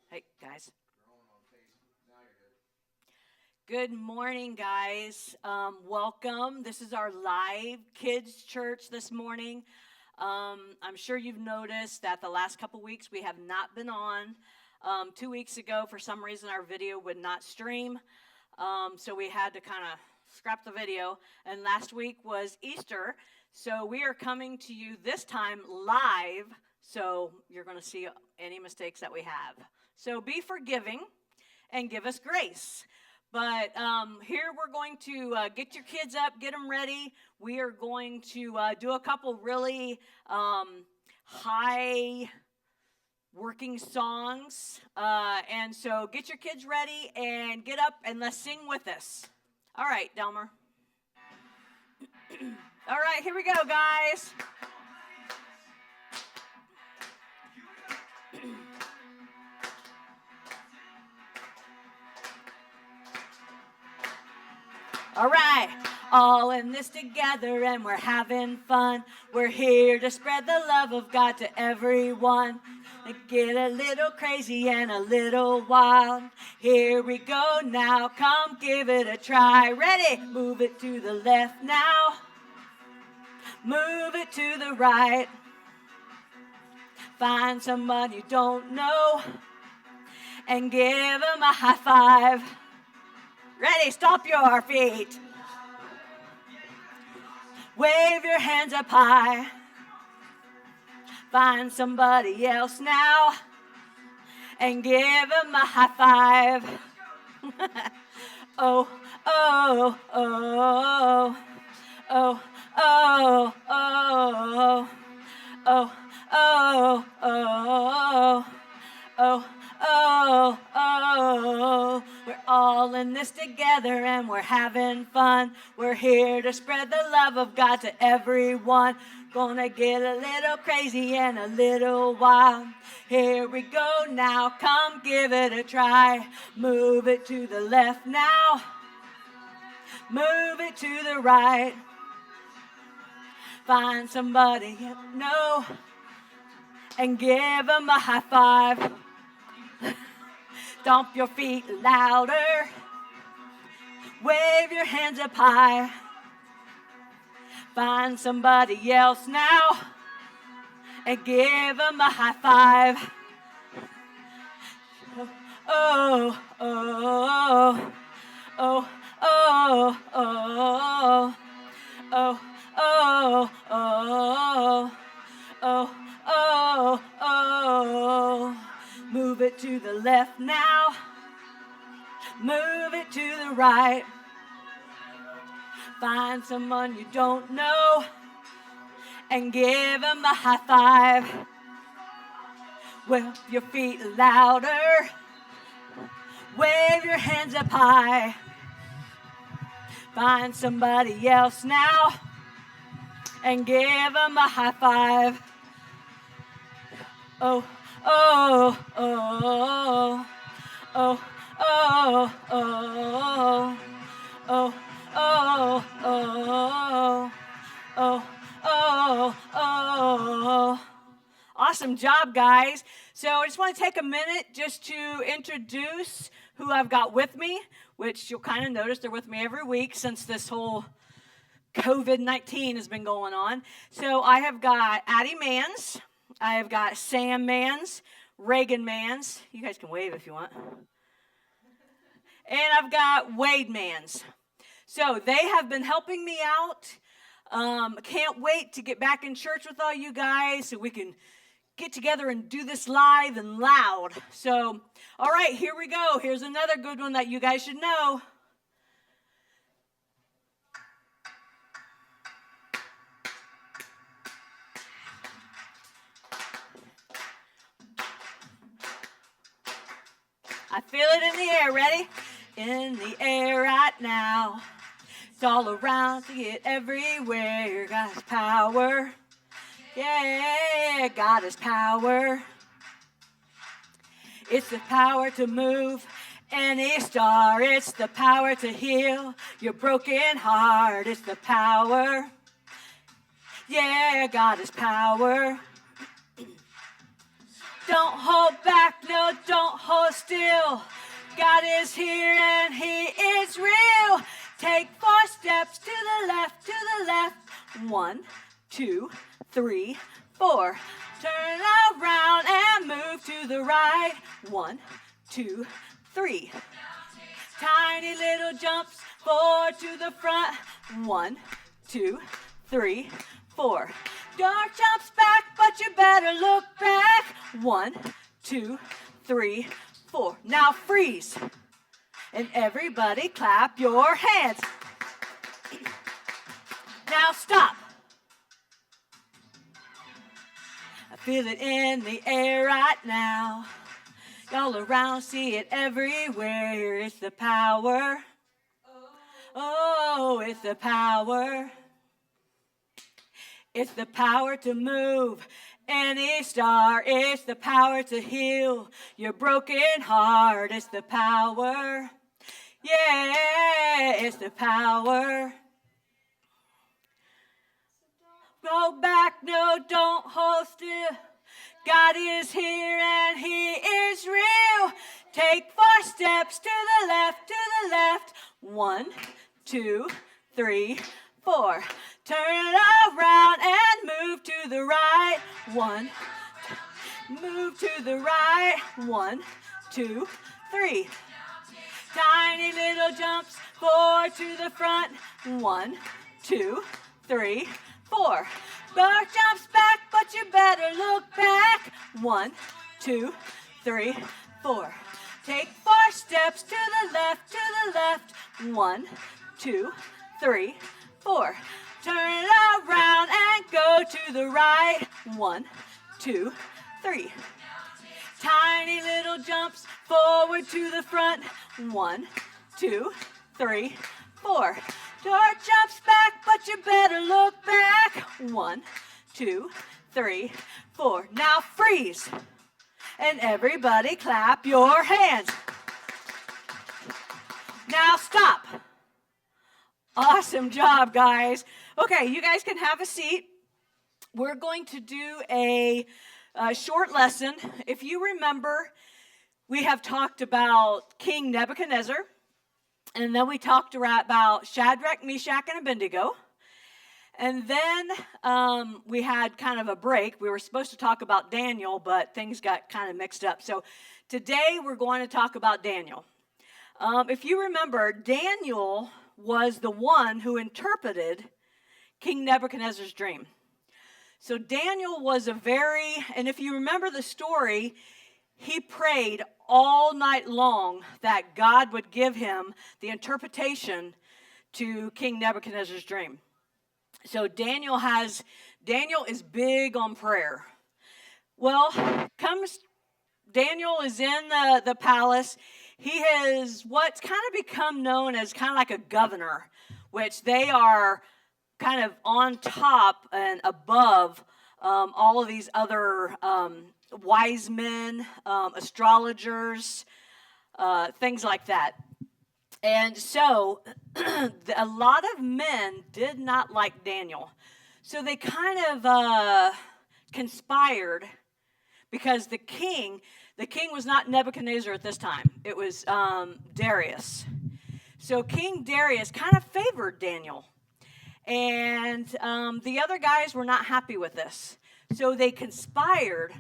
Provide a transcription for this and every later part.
Hey, guys. Good morning, guys. Welcome. This is our live kids church this morning. I'm sure you've noticed that the last couple weeks we have not been on. 2 weeks ago, for some reason, our video would not stream. So we had to kind of scrap the video. And last week was Easter. So we are coming to you this time live. So you're going to see any mistakes that we have. So be forgiving and give us grace. But here we're going to get your kids up, get them ready. We are going to do a couple really high working songs. And so get your kids ready and get up and let's sing with us. All right, Delmer. All right, here we go, guys. All right, all in this together and we're having fun. We're here to spread the love of God to everyone. Get a little crazy and a little wild. Here we go now, come give it a try. Ready? Move it to the left now. Move it to the right. Find someone you don't know and give them a high five. Ready, stomp your feet. Wave your hands up high. Find somebody else now and give them a high five. Oh, oh, oh, oh, oh, oh, oh, oh, oh, oh. Oh, oh, we're all in this together and we're having fun. We're here to spread the love of God to everyone. Gonna get a little crazy and a little wild. Here we go now, come give it a try. Move it to the left now. Move it to the right. Find somebody you know and give them a high five. Stomp your feet louder. Wave your hands up high. Find somebody else now and give them a high five. Oh, oh, oh, oh, oh, oh, oh, oh, oh, oh, oh. Move it to the left now. Move it to the right. Find someone you don't know and give them a high five. Wave your feet louder. Wave your hands up high. Find somebody else now and give them a high five. Oh, oh, oh, oh, oh, oh, oh, oh, oh, oh, oh, oh. Awesome job, guys. So I just want to take a minute just to introduce who I've got with me, which you'll kind of notice they're with me every week since this whole COVID-19 has been going on. So I have got Addie Mans. I have got Sam Mans, Reagan Mans. You guys can wave if you want. And I've got Wade Mans. So they have been helping me out. Can't wait to get back in church with all you guys so we can get together and do this live and loud. So, all right, here we go. Here's another good one that you guys should know. I feel it in the air. Ready? In the air right now. It's all around, see it everywhere. God's power. Yeah, God is power. It's the power to move any star. It's the power to heal your broken heart. It's the power. Yeah, God is power. Don't hold back, no, no, don't hold still. God is here and he is real. Take 4 steps to the left, 1, 2, 3, 4. Turn around and move to the right, 1, 2, 3. Tiny little jumps, 4 to the front, 1, 2, 3, 4. Door jumps back, but you better look back, 1, 2, 3, 4. Now freeze, and everybody clap your hands. Now stop. I feel it in the air right now. All around, see it everywhere. It's the power. Oh, it's the power. It's the power to move any star. It's the power to heal your broken heart. It's the power. Yeah, it's the power. Go back, no, don't hold still. God is here and he is real. Take 4 steps to the left, 1, 2, 3, 4. Turn around and move to the right, 1, move to the right, 1, 2, 3. Tiny little jumps, 4 to the front, 1, 2, 3, 4. Door jumps back, but you better look back. 1, 2, 3, 4. Take 4 steps to the left, 1, 2, 3, 4. Turn around and go to the right, 1, 2, 3. Tiny little jumps, forward to the front, 1, 2, 3, 4. Door jumps back, but you better look back. 1, 2, 3, 4. Now freeze. And everybody clap your hands. Now stop. Awesome job, guys. Okay, you guys can have a seat. We're going to do a short lesson. If you remember, we have talked about King Nebuchadnezzar. And then we talked about Shadrach, Meshach, and Abednego. And then we had kind of a break. We were supposed to talk about Daniel, but things got kind of mixed up. So today we're going to talk about Daniel. If you remember, Daniel was the one who interpreted King Nebuchadnezzar's dream. So Daniel was and if you remember the story, he prayed all night long that God would give him the interpretation to King Nebuchadnezzar's dream. So Daniel is big on prayer. Well, Daniel is in the palace. He has what's kind of become known as kind of like a governor, which they are kind of on top and above all of these other wise men, astrologers, things like that. And so a lot of men did not like Daniel. So they kind of conspired because the king was not Nebuchadnezzar at this time. It was Darius. So King Darius kind of favored Daniel. And the other guys were not happy with this. So they conspired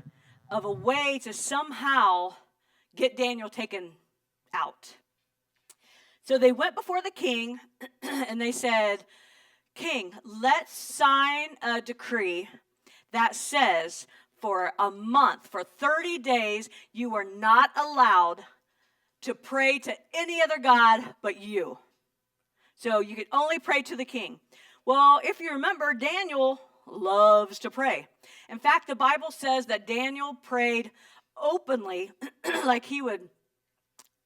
of a way to somehow get Daniel taken out. So they went before the king and they said, "King, let's sign a decree that says for a month, for 30 days, you are not allowed to pray to any other god but you. So you could only pray to the king." Well, if you remember, Daniel loves to pray. In fact, the Bible says that Daniel prayed openly, like he would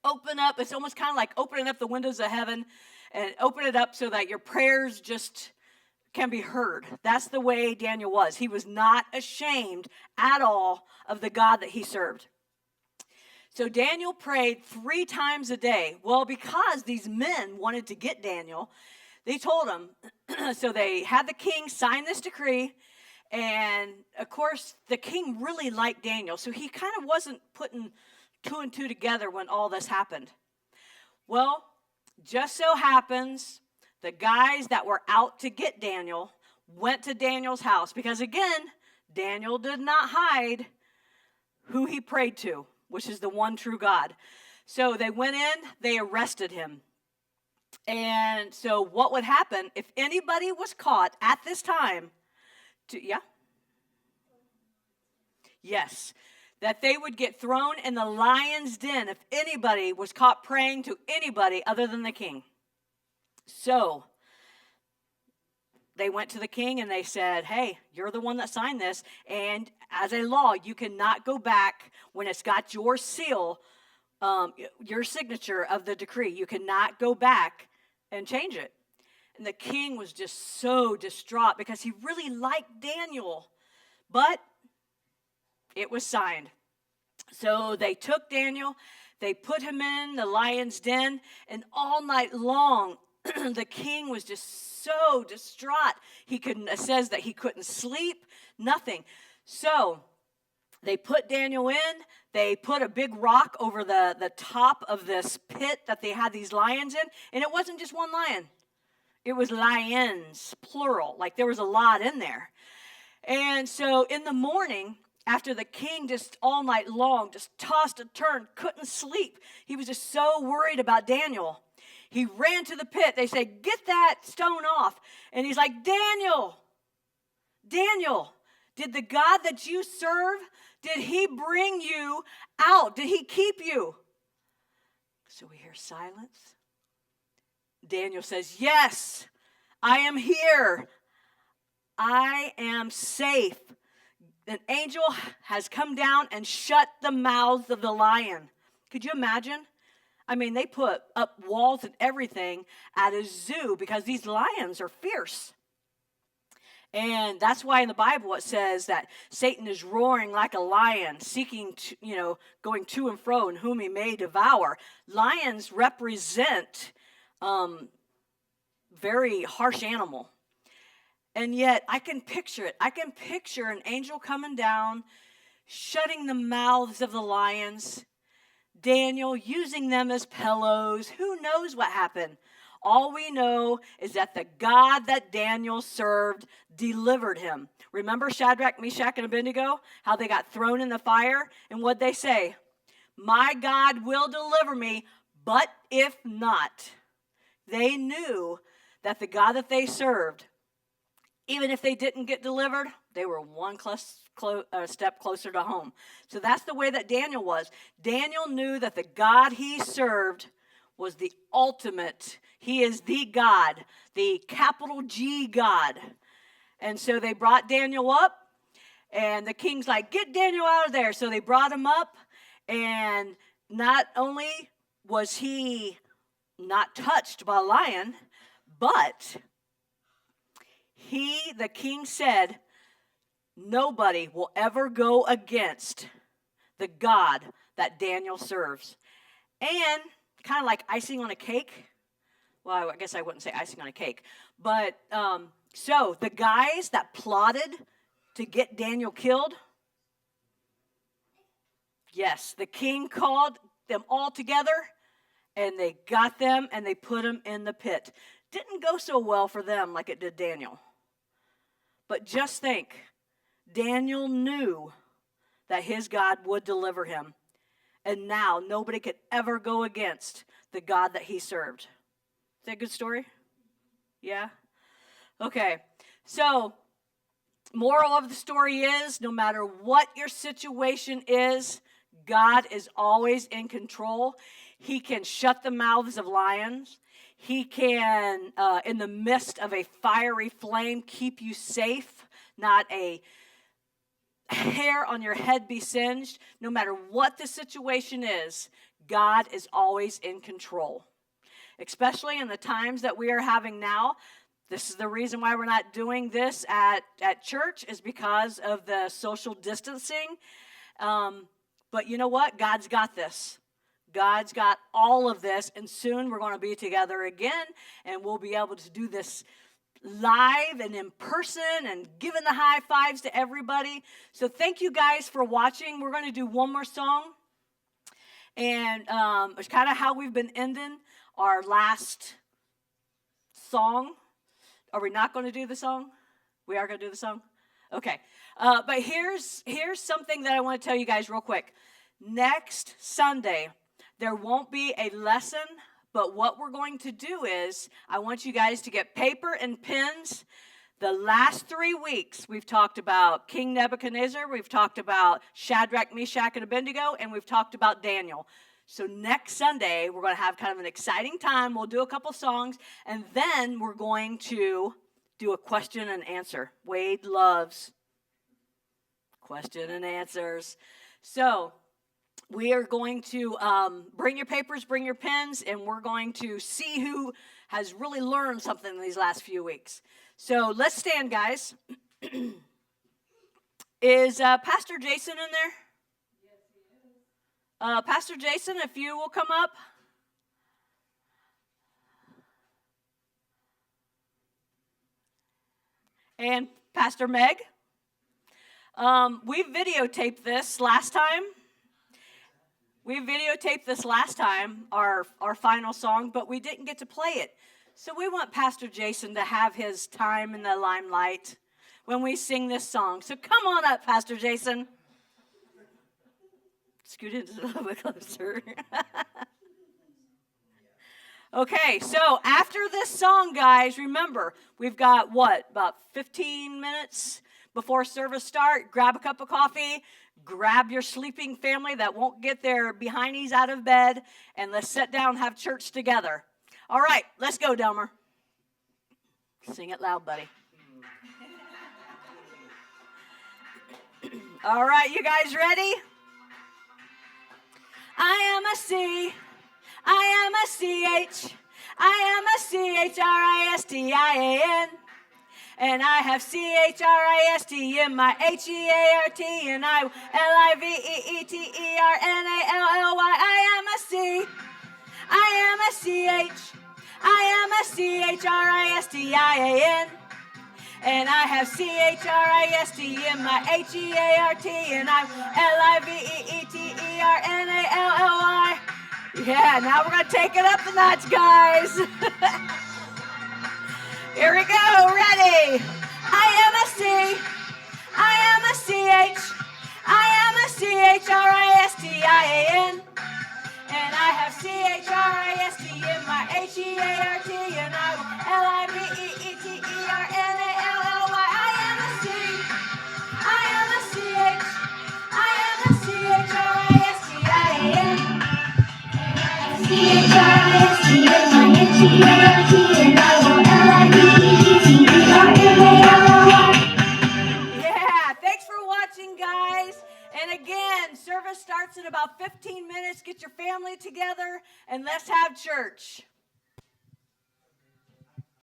open up. It's almost kind of like opening up the windows of heaven and open it up so that your prayers just can be heard. That's the way Daniel was. He was not ashamed at all of the God that he served. So Daniel prayed 3 times a day. Well, because these men wanted to get Daniel, they told him, so they had the king sign this decree, and of course the king really liked Daniel, so he kind of wasn't putting two and two together when all this happened? Well, just so happens the guys that were out to get Daniel went to Daniel's house because, again, Daniel did not hide who he prayed to, which is the one true God. So they went in, they arrested him. And so what would happen if anybody was caught at this time? Yes, that they would get thrown in the lion's den if anybody was caught praying to anybody other than the king. So they went to the king and they said, hey, you're the one that signed this, and as a law, you cannot go back when it's got your seal, your signature of the decree. You cannot go back and change it. And the king was just so distraught because he really liked Daniel, but it was signed. So they took Daniel, they put him in the lion's den, and all night long, the king was just so distraught. It says that he couldn't sleep, nothing. So they put Daniel in, they put a big rock over the top of this pit that they had these lions in, and it wasn't just one lion. It was lions, plural, like there was a lot in there. And so in the morning, after the king just all night long just tossed and turned, couldn't sleep, he was just so worried about Daniel. He ran to the pit. They said, get that stone off. And he's like, Daniel, did the God that you serve, did he bring you out? Did he keep you? So we hear silence. Daniel says, yes, I am here. I am safe. An angel has come down and shut the mouths of the lion. Could you imagine? I mean, they put up walls and everything at a zoo because these lions are fierce. And that's why in the Bible it says that Satan is roaring like a lion, seeking, going to and fro, and whom he may devour. Lions represent very harsh animal. And yet, I can picture it. I can picture an angel coming down, shutting the mouths of the lions, Daniel using them as pillows. Who knows what happened? All we know is that the God that Daniel served delivered him. Remember Shadrach, Meshach, and Abednego? How they got thrown in the fire? And what'd they say? My God will deliver me, but if not. They knew that the God that they served, even if they didn't get delivered, they were one step closer to home. So that's the way that Daniel was. Daniel knew that the God he served was the ultimate. He is the God, the capital G God. And so they brought Daniel up, and the king's like, get Daniel out of there. So they brought him up, and not only was he not touched by a lion, but the king said, nobody will ever go against the God that Daniel serves. And kind of like icing on a cake. Well, I guess I wouldn't say icing on a cake. But so the guys that plotted to get Daniel killed, yes, the king called them all together, and they got them and they put them in the pit. Didn't go so well for them like it did Daniel. But just think, Daniel knew that his God would deliver him. And now nobody could ever go against the God that he served. Is that a good story? Yeah? Okay. So, moral of the story is, no matter what your situation is, God is always in control. He can shut the mouths of lions. He can, in the midst of a fiery flame, keep you safe. Not a hair on your head be singed. No matter what the situation is, God is always in control. Especially in the times that we are having now. This is the reason why we're not doing this at church, is because of the social distancing. But you know what? God's got this. God's got all of this, and soon we're going to be together again, and we'll be able to do this live and in person and giving the high fives to everybody. So thank you guys for watching. We're going to do one more song, And it's kind of how we've been ending our last song. Are we not going to do the song? We are going to do the song? Okay. But here's something that I want to tell you guys real quick. Next Sunday, there won't be a lesson, but what we're going to do is I want you guys to get paper and pens. The last 3 weeks, we've talked about King Nebuchadnezzar, we've talked about Shadrach, Meshach, and Abednego, and we've talked about Daniel. So next Sunday, we're going to have kind of an exciting time. We'll do a couple songs, and then we're going to do a question and answer. Wade loves question and answers. So we are going to bring your papers, bring your pens, and we're going to see who has really learned something in these last few weeks. So let's stand, guys. Is Pastor Jason in there? Yes, he is. Pastor Jason, if you will come up. And Pastor Meg. We videotaped this last time. Our final song, but we didn't get to play it. So we want Pastor Jason to have his time in the limelight when we sing this song. So come on up, Pastor Jason. Scoot in a little bit closer. Okay, so after this song, guys, remember, we've got about 15 minutes before service start. Grab a cup of coffee. Grab your sleeping family that won't get their behindies out of bed, and let's sit down and have church together. All right, let's go, Delmer. Sing it loud, buddy. All right, you guys ready? I am a C, I am a CH, I am a CHRISTIAN. And I have CHRIST in my HEART, and I LIVEETERNALLY. I am a C, I am a CH, I am a CHRISTIAN. And I have CHRIST in my HEART, and I'm LIVEETERNALLY. Yeah, now we're going to take it up the notch, guys. Here we go, ready? I am a C, I am a CH, I am a CHRISTIAN. And I have CHRIST in my HEART, and I LIVEETERNALLY. I am a C, I am a CH, I am a CHRISTIAN. CHRIST in my HEART, and I LIVEETERNALLY. Yeah, thanks for watching, guys. And again, service starts in about 15 minutes. Get your family together and let's have church.